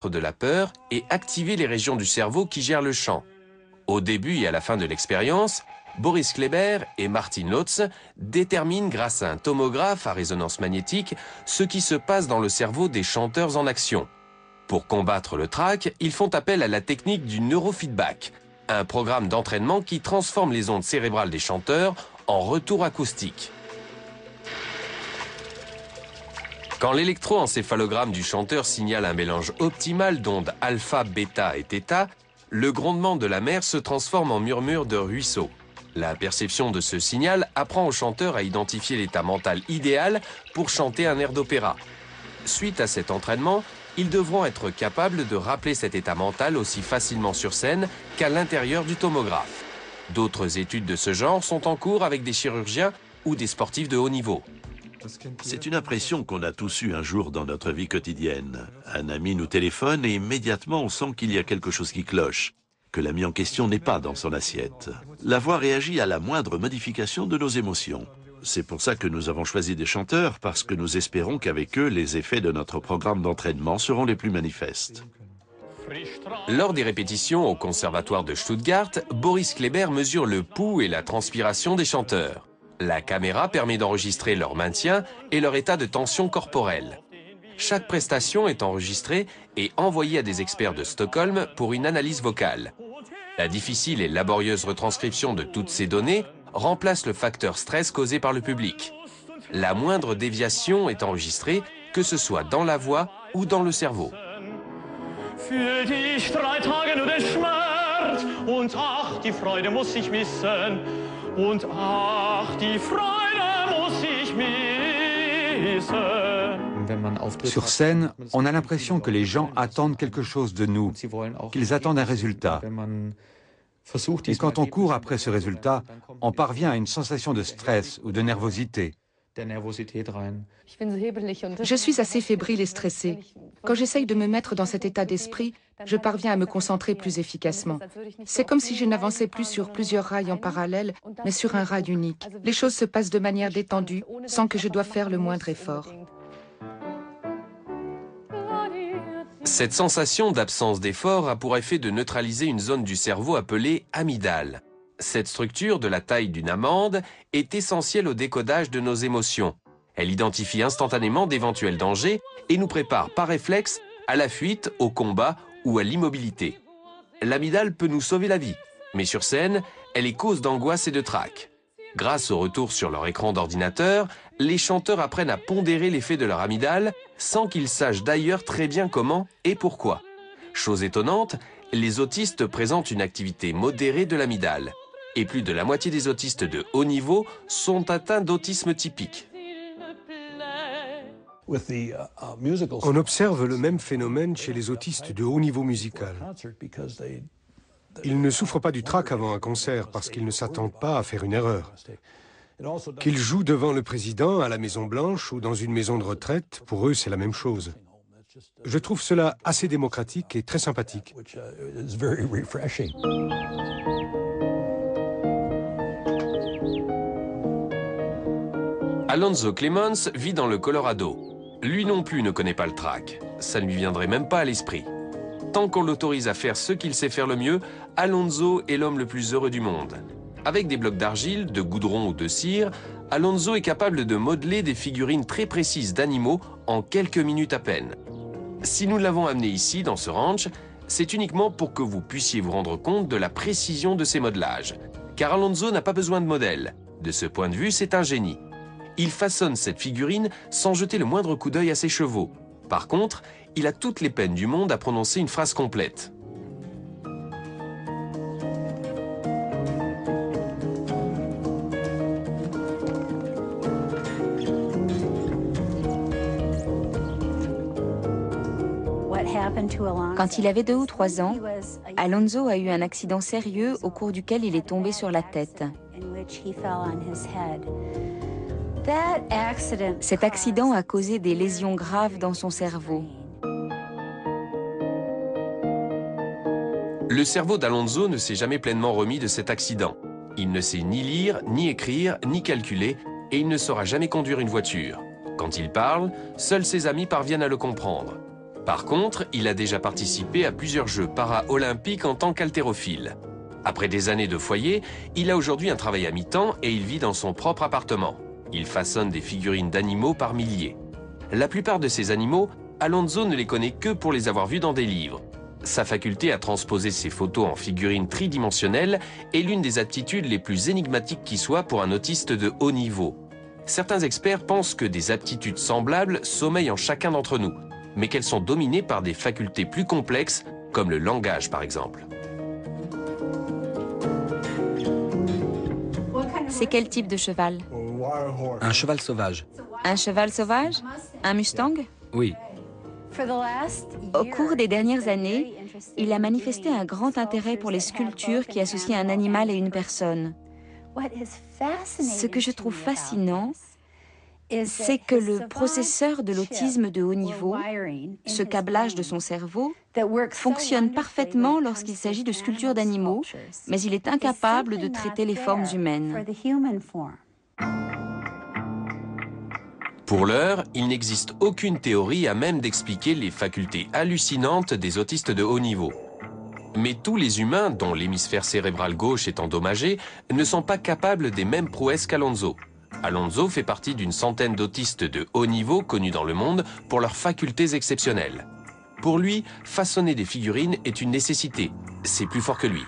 de la peur et activer les régions du cerveau qui gèrent le chant. Au début et à la fin de l'expérience, Boris Kleber et Martin Lotz déterminent grâce à un tomographe à résonance magnétique ce qui se passe dans le cerveau des chanteurs en action. Pour combattre le trac, ils font appel à la technique du neurofeedback, un programme d'entraînement qui transforme les ondes cérébrales des chanteurs en retour acoustique. Quand l'électroencéphalogramme du chanteur signale un mélange optimal d'ondes alpha, bêta et θ, le grondement de la mer se transforme en murmure de ruisseau. La perception de ce signal apprend au chanteur à identifier l'état mental idéal pour chanter un air d'opéra. Suite à cet entraînement, ils devront être capables de rappeler cet état mental aussi facilement sur scène qu'à l'intérieur du tomographe. D'autres études de ce genre sont en cours avec des chirurgiens ou des sportifs de haut niveau. C'est une impression qu'on a tous eue un jour dans notre vie quotidienne. Un ami nous téléphone et immédiatement on sent qu'il y a quelque chose qui cloche, que l'ami en question n'est pas dans son assiette. La voix réagit à la moindre modification de nos émotions. C'est pour ça que nous avons choisi des chanteurs, parce que nous espérons qu'avec eux, les effets de notre programme d'entraînement seront les plus manifestes. Lors des répétitions au conservatoire de Stuttgart, Boris Kleber mesure le pouls et la transpiration des chanteurs. La caméra permet d'enregistrer leur maintien et leur état de tension corporelle. Chaque prestation est enregistrée et envoyée à des experts de Stockholm pour une analyse vocale. La difficile et laborieuse retranscription de toutes ces données remplace le facteur stress causé par le public. La moindre déviation est enregistrée, que ce soit dans la voix ou dans le cerveau. Fühlte ich 3 Tage nur den Schmerz, und ach, die Freude muss ich missen, und ach, die Freude muss ich missen. Sur scène, on a l'impression que les gens attendent quelque chose de nous, qu'ils attendent un résultat. Et quand on court après ce résultat, on parvient à une sensation de stress ou de nervosité. Je suis assez fébrile et stressée. Quand j'essaye de me mettre dans cet état d'esprit, je parviens à me concentrer plus efficacement. C'est comme si je n'avançais plus sur plusieurs rails en parallèle, mais sur un rail unique. Les choses se passent de manière détendue, sans que je doive faire le moindre effort. Cette sensation d'absence d'effort a pour effet de neutraliser une zone du cerveau appelée amygdale. Cette structure, de la taille d'une amande, est essentielle au décodage de nos émotions. Elle identifie instantanément d'éventuels dangers et nous prépare par réflexe à la fuite, au combat ou à l'immobilité. L'amygdale peut nous sauver la vie, mais sur scène, elle est cause d'angoisse et de trac. Grâce au retour sur leur écran d'ordinateur, les chanteurs apprennent à pondérer l'effet de leur amygdale sans qu'ils sachent d'ailleurs très bien comment et pourquoi. Chose étonnante, les autistes présentent une activité modérée de l'amygdale. Et plus de la moitié des autistes de haut niveau sont atteints d'autisme typique. On observe le même phénomène chez les autistes de haut niveau musical. Ils ne souffrent pas du trac avant un concert parce qu'ils ne s'attendent pas à faire une erreur. Qu'ils jouent devant le président, à la Maison-Blanche ou dans une maison de retraite, pour eux c'est la même chose. Je trouve cela assez démocratique et très sympathique. Alonzo Clemens vit dans le Colorado. Lui non plus ne connaît pas le trac. Ça ne lui viendrait même pas à l'esprit. Tant qu'on l'autorise à faire ce qu'il sait faire le mieux, Alonzo est l'homme le plus heureux du monde. Avec des blocs d'argile, de goudron ou de cire, Alonzo est capable de modeler des figurines très précises d'animaux en quelques minutes à peine. Si nous l'avons amené ici, dans ce ranch, c'est uniquement pour que vous puissiez vous rendre compte de la précision de ces modelages. Car Alonzo n'a pas besoin de modèle. De ce point de vue, c'est un génie. Il façonne cette figurine sans jeter le moindre coup d'œil à ses chevaux. Par contre, il a toutes les peines du monde à prononcer une phrase complète. Quand il avait 2 ou 3 ans, Alonzo a eu un accident sérieux au cours duquel il est tombé sur la tête. Cet accident a causé des lésions graves dans son cerveau. Le cerveau d'Alonzo ne s'est jamais pleinement remis de cet accident. Il ne sait ni lire, ni écrire, ni calculer, et il ne saura jamais conduire une voiture. Quand il parle, seuls ses amis parviennent à le comprendre. Par contre, il a déjà participé à plusieurs Jeux para-olympiques en tant qu'haltérophile. Après des années de foyer, il a aujourd'hui un travail à mi-temps et il vit dans son propre appartement. Il façonne des figurines d'animaux par milliers. La plupart de ces animaux, Alonso ne les connaît que pour les avoir vus dans des livres. Sa faculté à transposer ses photos en figurines tridimensionnelles est l'une des aptitudes les plus énigmatiques qui soit pour un autiste de haut niveau. Certains experts pensent que des aptitudes semblables sommeillent en chacun d'entre nous, mais qu'elles sont dominées par des facultés plus complexes, comme le langage par exemple. C'est quel type de cheval? Un cheval sauvage. Un cheval sauvage? Un Mustang? Oui. Au cours des dernières années, il a manifesté un grand intérêt pour les sculptures qui associent un animal et une personne. Ce que je trouve fascinant, c'est que le processeur de l'autisme de haut niveau, ce câblage de son cerveau, fonctionne parfaitement lorsqu'il s'agit de sculptures d'animaux, mais il est incapable de traiter les formes humaines. Pour l'heure, il n'existe aucune théorie à même d'expliquer les facultés hallucinantes des autistes de haut niveau. Mais tous les humains, dont l'hémisphère cérébral gauche est endommagé, ne sont pas capables des mêmes prouesses qu'Alonso. Alonso fait partie d'une centaine d'autistes de haut niveau connus dans le monde pour leurs facultés exceptionnelles. Pour lui, façonner des figurines est une nécessité. C'est plus fort que lui.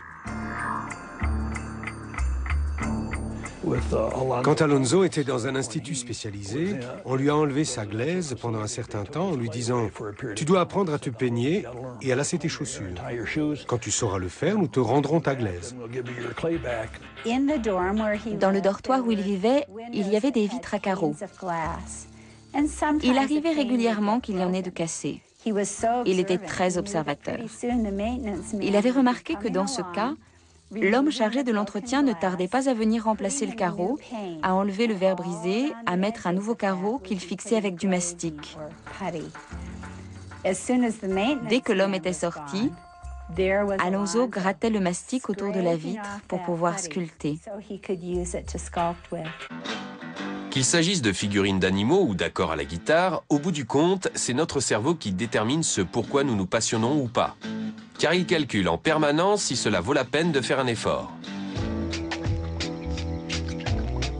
Quand Alonso était dans un institut spécialisé, on lui a enlevé sa glaise pendant un certain temps en lui disant « Tu dois apprendre à te peigner et à lasser tes chaussures. Quand tu sauras le faire, nous te rendrons ta glaise. » Dans le dortoir où il vivait, il y avait des vitres à carreaux. Il arrivait régulièrement qu'il y en ait de cassées. Il était très observateur. Il avait remarqué que dans ce cas, l'homme chargé de l'entretien ne tardait pas à venir remplacer le carreau, à enlever le verre brisé, à mettre un nouveau carreau qu'il fixait avec du mastic. Dès que l'homme était sorti, Alonso grattait le mastic autour de la vitre pour pouvoir sculpter. Qu'il s'agisse de figurines d'animaux ou d'accords à la guitare, au bout du compte, c'est notre cerveau qui détermine ce pourquoi nous nous passionnons ou pas. Car il calcule en permanence si cela vaut la peine de faire un effort.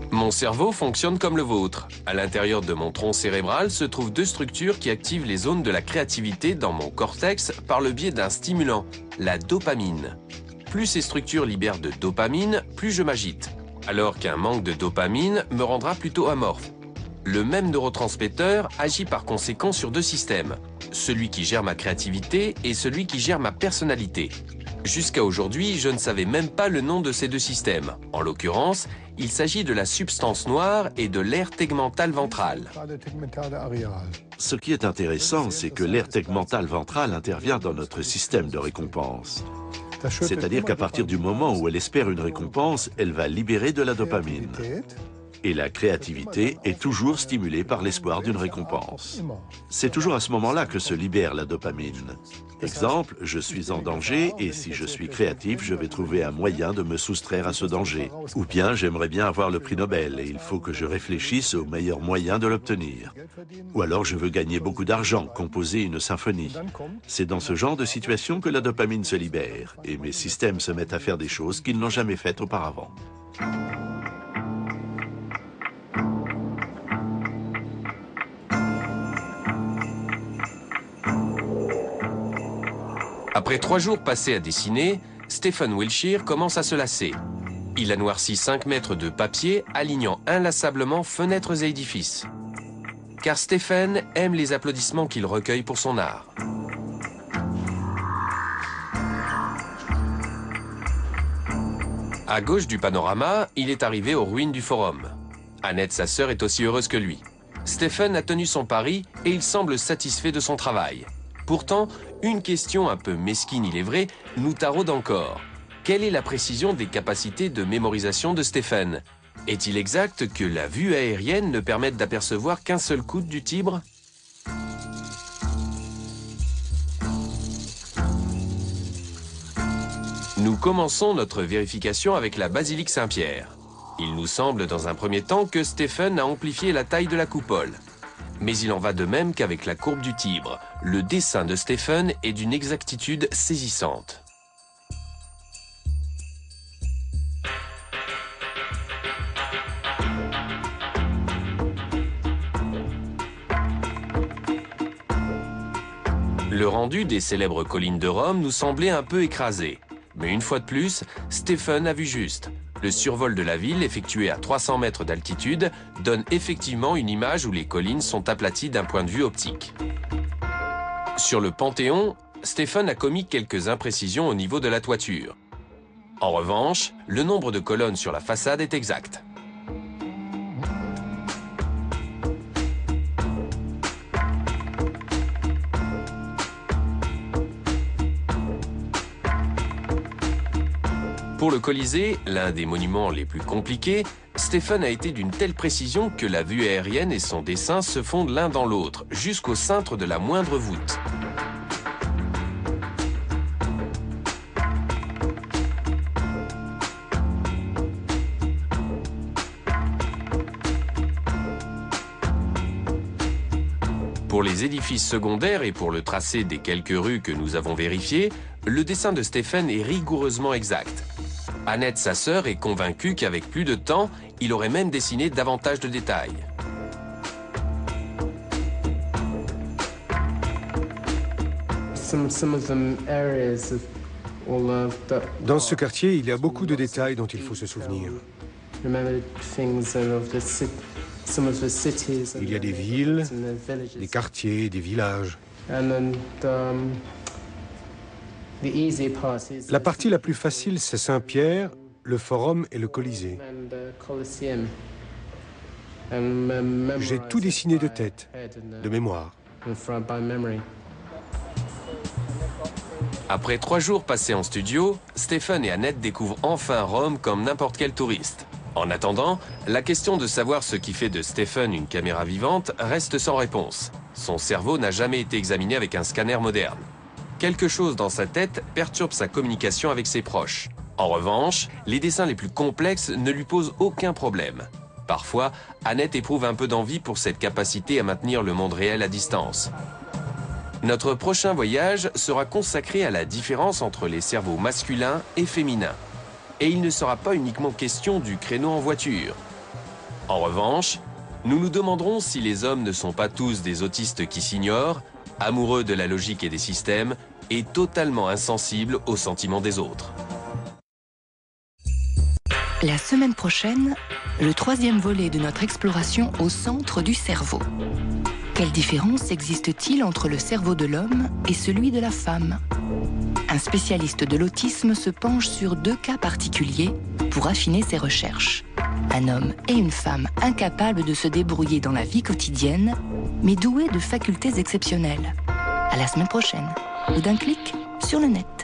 Mon cerveau fonctionne comme le vôtre. À l'intérieur de mon tronc cérébral se trouvent deux structures qui activent les zones de la créativité dans mon cortex par le biais d'un stimulant, la dopamine. Plus ces structures libèrent de dopamine, plus je m'agite. Alors qu'un manque de dopamine me rendra plutôt amorphe. Le même neurotransmetteur agit par conséquent sur deux systèmes, celui qui gère ma créativité et celui qui gère ma personnalité. Jusqu'à aujourd'hui, je ne savais même pas le nom de ces deux systèmes. En l'occurrence, il s'agit de la substance noire et de l'aire tegmentale ventrale. Ce qui est intéressant, c'est que l'aire tegmentale ventrale intervient dans notre système de récompense. C'est-à-dire qu'à partir du moment où elle espère une récompense, elle va libérer de la dopamine. Et la créativité est toujours stimulée par l'espoir d'une récompense. C'est toujours à ce moment-là que se libère la dopamine. Exemple, je suis en danger et si je suis créatif, je vais trouver un moyen de me soustraire à ce danger. Ou bien j'aimerais bien avoir le prix Nobel et il faut que je réfléchisse au meilleur moyen de l'obtenir. Ou alors je veux gagner beaucoup d'argent, composer une symphonie. C'est dans ce genre de situation que la dopamine se libère et mes systèmes se mettent à faire des choses qu'ils n'ont jamais faites auparavant. Après 3 jours passés à dessiner, Stephen Wilshire commence à se lasser. Il a noirci 5 mètres de papier, alignant inlassablement fenêtres et édifices. Car Stephen aime les applaudissements qu'il recueille pour son art. À gauche du panorama, il est arrivé aux ruines du Forum. Annette, sa sœur, est aussi heureuse que lui. Stephen a tenu son pari et il semble satisfait de son travail. Pourtant, une question un peu mesquine, il est vrai, nous taraude encore. Quelle est la précision des capacités de mémorisation de Stephen? Est-il exact que la vue aérienne ne permette d'apercevoir qu'un seul coude du Tibre? Nous commençons notre vérification avec la basilique Saint-Pierre. Il nous semble dans un premier temps que Stephen a amplifié la taille de la coupole. Mais il en va de même qu'avec la courbe du Tibre. Le dessin de Stephen est d'une exactitude saisissante. Le rendu des célèbres collines de Rome nous semblait un peu écrasé. Mais une fois de plus, Stephen a vu juste. Le survol de la ville, effectué à 300 mètres d'altitude, donne effectivement une image où les collines sont aplaties d'un point de vue optique. Sur le Panthéon, Stephen a commis quelques imprécisions au niveau de la toiture. En revanche, le nombre de colonnes sur la façade est exact. Pour le Colisée, l'un des monuments les plus compliqués, Stephen a été d'une telle précision que la vue aérienne et son dessin se fondent l'un dans l'autre, jusqu'au cintre de la moindre voûte. Pour les édifices secondaires et pour le tracé des quelques rues que nous avons vérifiées, le dessin de Stephen est rigoureusement exact. Annette, sa sœur, est convaincue qu'avec plus de temps, il aurait même dessiné davantage de détails. Dans ce quartier, il y a beaucoup de détails dont il faut se souvenir. Il y a des villes, des quartiers, des villages. La partie la plus facile, c'est Saint-Pierre, le Forum et le Colisée. J'ai tout dessiné de tête, de mémoire. Après 3 jours passés en studio, Stephen et Annette découvrent enfin Rome comme n'importe quel touriste. En attendant, la question de savoir ce qui fait de Stephen une caméra vivante reste sans réponse. Son cerveau n'a jamais été examiné avec un scanner moderne. Quelque chose dans sa tête perturbe sa communication avec ses proches. En revanche, les dessins les plus complexes ne lui posent aucun problème. Parfois, Annette éprouve un peu d'envie pour cette capacité à maintenir le monde réel à distance. Notre prochain voyage sera consacré à la différence entre les cerveaux masculins et féminins. Et il ne sera pas uniquement question du créneau en voiture. En revanche, nous nous demanderons si les hommes ne sont pas tous des autistes qui s'ignorent, amoureux de la logique et des systèmes, et totalement insensibles aux sentiments des autres. La semaine prochaine, le 3e volet de notre exploration au centre du cerveau. Quelle différence existe-t-il entre le cerveau de l'homme et celui de la femme? Un spécialiste de l'autisme se penche sur 2 cas particuliers pour affiner ses recherches. Un homme et une femme incapables de se débrouiller dans la vie quotidienne, mais doués de facultés exceptionnelles. À la semaine prochaine, ou d'un clic sur le net.